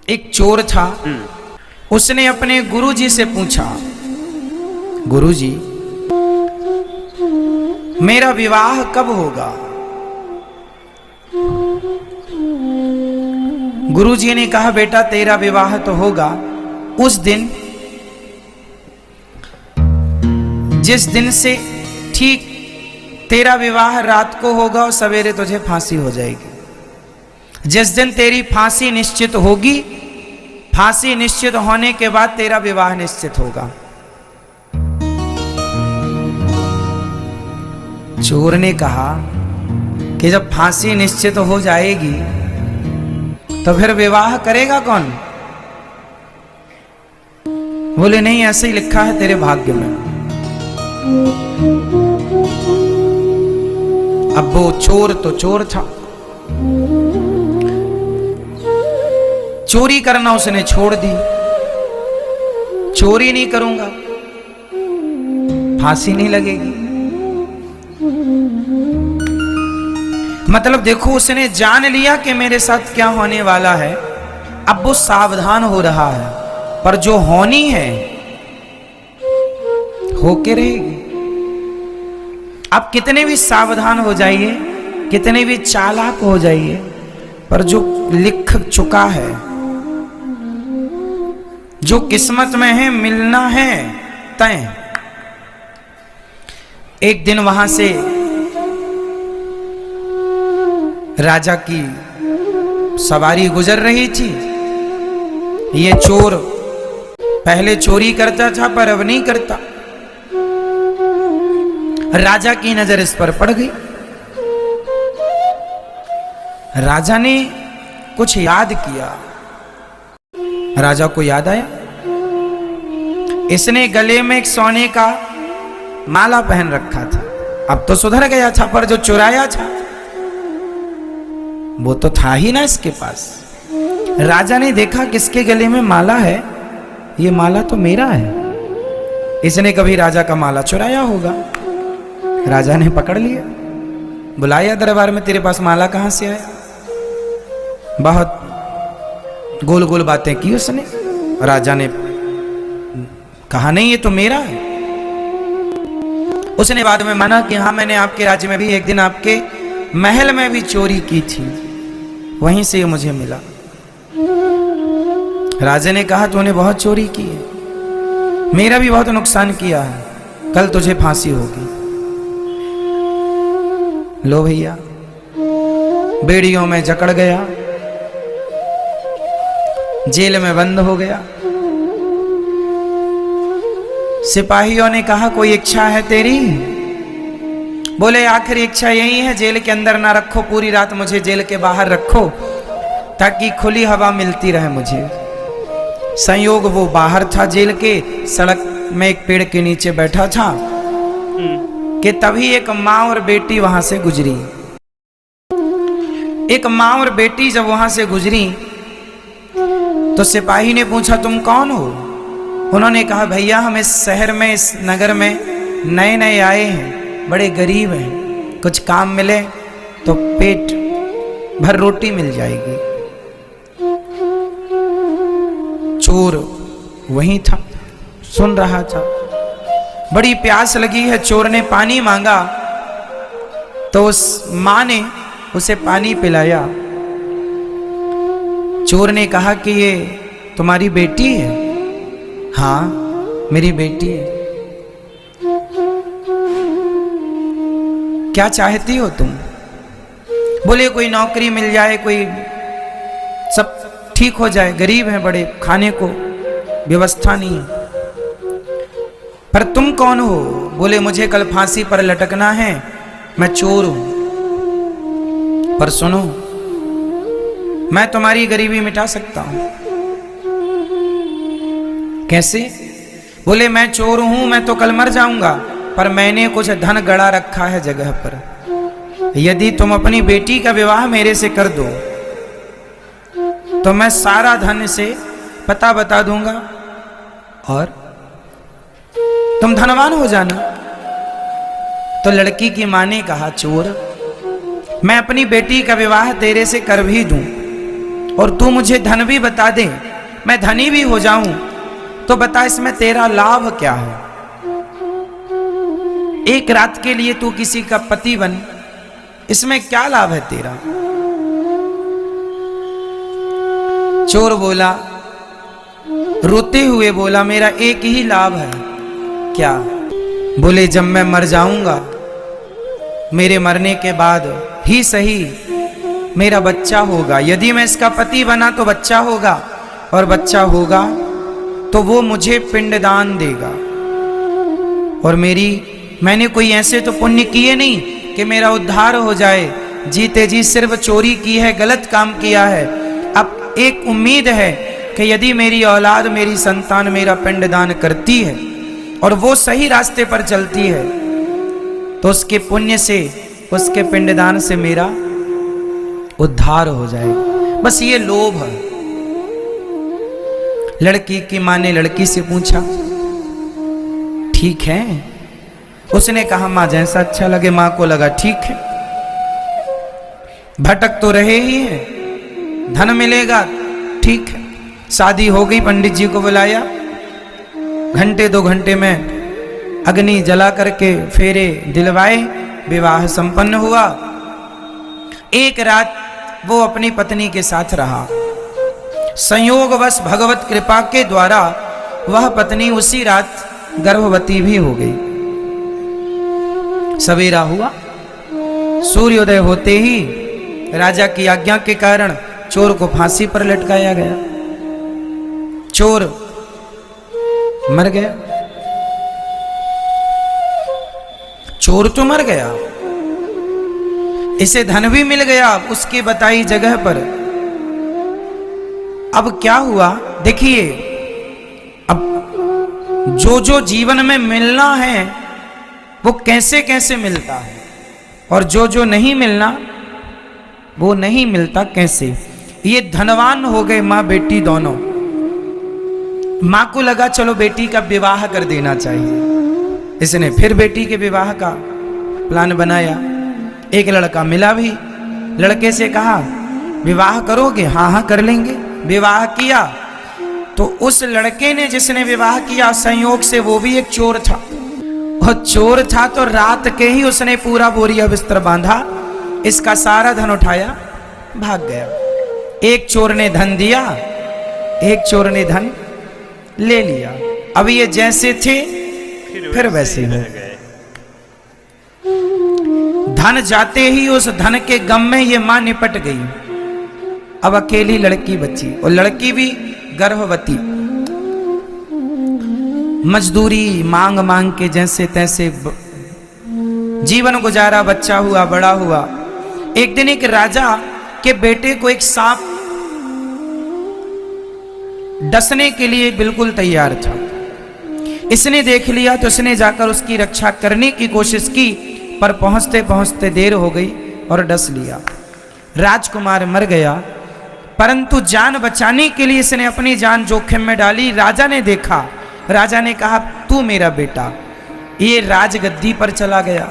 एक चोर था, उसने अपने गुरुजी से पूछा, गुरुजी मेरा विवाह कब होगा? गुरुजी ने कहा, बेटा तेरा विवाह तो होगा उस दिन जिस दिन से ठीक तेरा विवाह रात को होगा और सवेरे तुझे फांसी हो जाएगी। जिस दिन तेरी फांसी निश्चित होगी, फांसी निश्चित होने के बाद तेरा विवाह निश्चित होगा। चोर ने कहा कि जब फांसी निश्चित हो जाएगी तो फिर विवाह करेगा कौन? बोले नहीं, ऐसे ही लिखा है तेरे भाग्य में। अब वो चोर तो चोर था, चोरी करना उसने छोड़ दी। चोरी नहीं करूंगा, फांसी नहीं लगेगी। मतलब देखो, उसने जान लिया कि मेरे साथ क्या होने वाला है। अब वो सावधान हो रहा है, पर जो होनी है होके रहेगी। आप कितने भी सावधान हो जाइए, कितने भी चालाक हो जाइए, पर जो लिख चुका है, जो किस्मत में है, मिलना है तय। एक दिन वहां से राजा की सवारी गुजर रही थी। ये चोर पहले चोरी करता था पर अब नहीं करता। राजा की नजर इस पर पड़ गई। राजा ने कुछ याद किया। राजा को याद आया, इसने गले में एक सोने का माला पहन रखा था। अब तो सुधर गया था, पर जो चुराया था वो तो था ही ना इसके पास। राजा ने देखा किसके गले में माला है, ये माला तो मेरा है। इसने कभी राजा का माला चुराया होगा। राजा ने पकड़ लिया, बुलाया दरबार में, तेरे पास माला कहां से आया? बहुत गोल गोल बातें की उसने। राजा ने कहा नहीं, ये तो मेरा है। उसने बाद में माना कि हाँ, मैंने आपके राज्य में भी एक दिन आपके महल में भी चोरी की थी, वहीं से ये मुझे मिला। राजा ने कहा, तूने बहुत चोरी की है, मेरा भी बहुत नुकसान किया है, कल तुझे फांसी होगी। लो भैया, बेड़ियों में जकड़ गया, जेल में बंद हो गया। सिपाहियों ने कहा, कोई इच्छा है तेरी? बोले आखिरी इच्छा यही है, जेल के अंदर ना रखो, पूरी रात मुझे जेल के बाहर रखो ताकि खुली हवा मिलती रहे मुझे। संयोग वो बाहर था जेल के, सड़क में एक पेड़ के नीचे बैठा था कि तभी एक माँ और बेटी वहां से गुजरी। एक माँ और बेटी जब वहां से गुजरी तो सिपाही ने पूछा, तुम कौन हो? उन्होंने कहा, भैया हम इस शहर में, इस नगर में नए नए आए हैं, बड़े गरीब हैं, कुछ काम मिले तो पेट भर रोटी मिल जाएगी। चोर वहीं था, सुन रहा था। बड़ी प्यास लगी है, चोर ने पानी मांगा तो उस मां ने उसे पानी पिलाया। चोर ने कहा कि ये तुम्हारी बेटी है? हाँ, मेरी बेटी है। क्या चाहती हो तुम? बोले कोई नौकरी मिल जाए, कोई सब ठीक हो जाए, गरीब हैं बड़े, खाने को व्यवस्था नहीं है। पर तुम कौन हो? बोले मुझे कल फांसी पर लटकना है, मैं चोर हूं। पर सुनो, मैं तुम्हारी गरीबी मिटा सकता हूं। कैसे? बोले मैं चोर हूं, मैं तो कल मर जाऊंगा, पर मैंने कुछ धन गड़ा रखा है जगह पर। यदि तुम अपनी बेटी का विवाह मेरे से कर दो तो मैं सारा धन से पता बता दूंगा और तुम धनवान हो जाना। तो लड़की की मां ने कहा, चोर मैं अपनी बेटी का विवाह तेरे से कर भी दूं और तू मुझे धन भी बता दे, मैं धनी भी हो जाऊं, तो बता इसमें तेरा लाभ क्या है? एक रात के लिए तू किसी का पति बन, इसमें क्या लाभ है तेरा? चोर बोला, रोते हुए बोला, मेरा एक ही लाभ है। क्या? बोले जब मैं मर जाऊंगा, मेरे मरने के बाद ही सही मेरा बच्चा होगा। यदि मैं इसका पति बना तो बच्चा होगा, और बच्चा होगा तो वो मुझे पिंडदान देगा। और मैंने कोई ऐसे तो पुण्य किए नहीं कि मेरा उद्धार हो जाए। जीते जी सिर्फ चोरी की है, गलत काम किया है। अब एक उम्मीद है कि यदि मेरी औलाद, मेरी संतान मेरा पिंडदान करती है और वो सही रास्ते पर चलती है, तो उसके पुण्य से, उसके पिंडदान से मेरा उद्धार हो जाएगा। बस ये लोभ है। लड़की की मां ने लड़की से पूछा, ठीक है? उसने कहा मां जैसा अच्छा लगे। मां को लगा ठीक है, भटक तो रहे ही हैं, धन मिलेगा, ठीक है। शादी हो गई, पंडित जी को बुलाया, घंटे 2 घंटे में अग्नि जला करके फेरे दिलवाए, विवाह संपन्न हुआ। एक रात वो अपनी पत्नी के साथ रहा। संयोगवश भगवत कृपा के द्वारा वह पत्नी उसी रात गर्भवती भी हो गई। सवेरा हुआ, सूर्योदय होते ही राजा की आज्ञा के कारण चोर को फांसी पर लटकाया गया। चोर मर गया। चोर तो मर गया, इसे धन भी मिल गया उसकी बताई जगह पर। अब क्या हुआ देखिए, अब जो जीवन में मिलना है वो कैसे कैसे मिलता है, और जो नहीं मिलना वो नहीं मिलता कैसे। ये धनवान हो गए मां बेटी दोनों। मां को लगा चलो बेटी का विवाह कर देना चाहिए। इसने फिर बेटी के विवाह का प्लान बनाया। एक लड़का मिला भी, लड़के से कहा विवाह करोगे? हाँ हाँ कर लेंगे। विवाह किया तो उस लड़के ने जिसने विवाह किया, संयोग से वो भी एक चोर था। और चोर था तो रात के ही उसने पूरा बोरिया बिस्तर बांधा, इसका सारा धन उठाया, भाग गया। एक चोर ने धन दिया, एक चोर ने धन ले लिया। अब ये जैसे थे फिर वैसे हो गए। धन जाते ही उस धन के गम में ये मां निपट गई। अब अकेली लड़की बची, और लड़की भी गर्भवती। मजदूरी मांग मांग के जैसे तैसे जीवन गुजारा, बच्चा हुआ, बड़ा हुआ। एक दिन एक राजा के बेटे को एक सांप डसने के लिए बिल्कुल तैयार था। इसने देख लिया तो इसने जाकर उसकी रक्षा करने की कोशिश की, पर पहुंचते पहुंचते देर हो गई और डस लिया। राजकुमार मर गया, परंतु जान बचाने के लिए इसने अपनी जान जोखिम में डाली। राजा ने देखा, राजा ने कहा तू मेरा बेटा। ये राजगद्दी पर चला गया,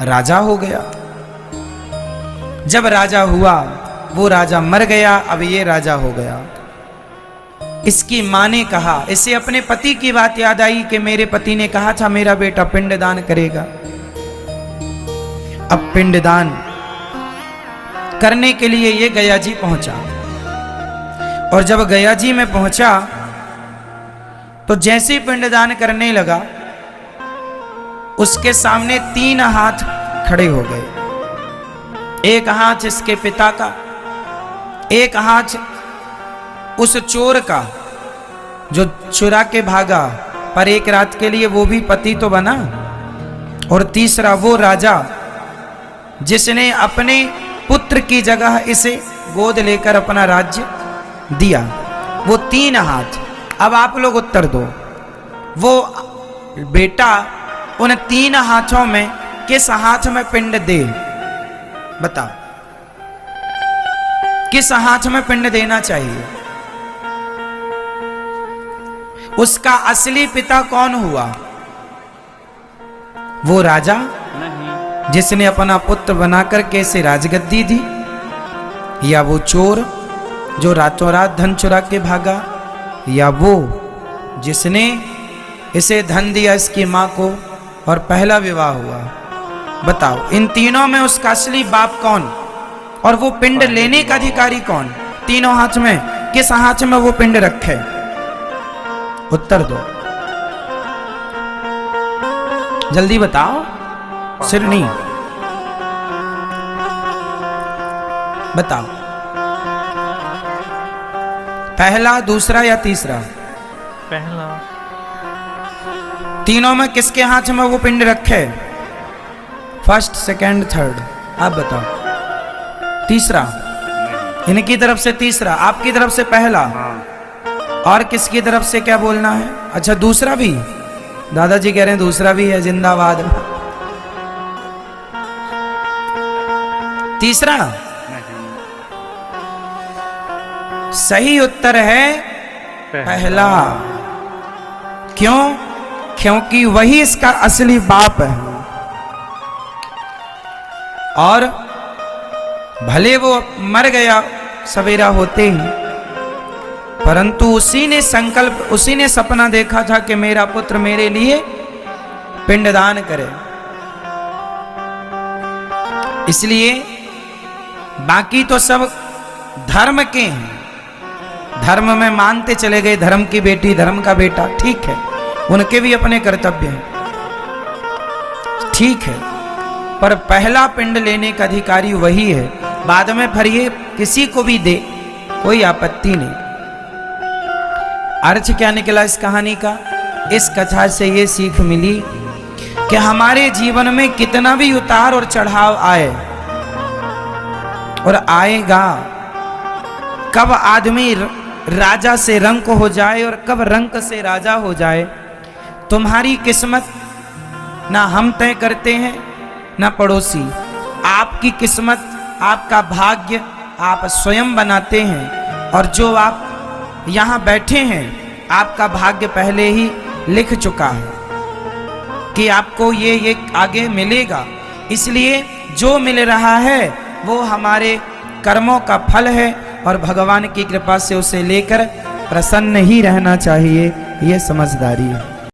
राजा हो गया। जब राजा हुआ, वो राजा मर गया, अब ये राजा हो गया। इसकी मां ने कहा, इसे अपने पति की बात याद आई कि मेरे पति ने कहा था मेरा बेटा पिंडदान करेगा। अब पिंडदान करने के लिए ये गया जी पहुंचा, और जब गया जी में पहुंचा तो जैसे पिंडदान करने लगा, उसके सामने 3 हाथ खड़े हो गए। एक हाथ इसके पिता का, एक हाथ उस चोर का जो चुरा के भागा, पर एक रात के लिए वो भी पति तो बना, और तीसरा वो राजा जिसने अपने पुत्र की जगह इसे गोद लेकर अपना राज्य दिया। वो 3 हाथ। अब आप लोग उत्तर दो, वो बेटा उन 3 हाथों में किस हाथ में पिंड दे? बताओ, किस हाथ में पिंड देना चाहिए? उसका असली पिता कौन हुआ? वो राजा जिसने अपना पुत्र बनाकर कैसे राजगद्दी दी, या वो चोर जो रातों रात धन चुरा के भागा, या वो जिसने इसे धन दिया इसकी माँ को और पहला विवाह हुआ? बताओ, इन तीनों में उसका असली बाप कौन और वो पिंड लेने का अधिकारी कौन? तीनों हाथ में किस हाथ में वो पिंड रखे? उत्तर दो, जल्दी बताओ। सिर नहीं, बताओ, पहला, दूसरा या तीसरा? पहला। तीनों में किसके हाथ में वो पिंड रखे? फर्स्ट, सेकंड, थर्ड, आप बताओ। तीसरा, इनकी तरफ से तीसरा, आपकी तरफ से पहला, और किसकी तरफ से क्या बोलना है? अच्छा, दूसरा भी? दादाजी कह रहे हैं दूसरा भी है, जिंदाबाद। तीसरा सही उत्तर है पहला। क्यों? क्योंकि वही इसका असली बाप है। और भले वो मर गया सवेरा होते ही, परंतु उसी ने संकल्प, उसी ने सपना देखा था कि मेरा पुत्र मेरे लिए पिंडदान करे। इसलिए बाकी तो सब धर्म के हैं, धर्म में मानते चले गए, धर्म की बेटी, धर्म का बेटा, ठीक है, उनके भी अपने कर्तव्य हैं, ठीक है, पर पहला पिंड लेने का अधिकारी वही है। बाद में फिर ये किसी को भी दे, कोई आपत्ति नहीं। अर्थ क्या निकला इस कहानी का? इस कथा से ये सीख मिली कि हमारे जीवन में कितना भी उतार और चढ़ाव आए और आएगा, कब आदमी राजा से रंक हो जाए और कब रंक से राजा हो जाए, तुम्हारी किस्मत ना हम तय करते हैं ना पड़ोसी। आपकी किस्मत, आपका भाग्य आप स्वयं बनाते हैं। और जो आप यहाँ बैठे हैं, आपका भाग्य पहले ही लिख चुका है कि आपको ये आगे मिलेगा। इसलिए जो मिल रहा है वो हमारे कर्मों का फल है और भगवान की कृपा से उसे लेकर प्रसन्न ही रहना चाहिए। ये समझदारी है।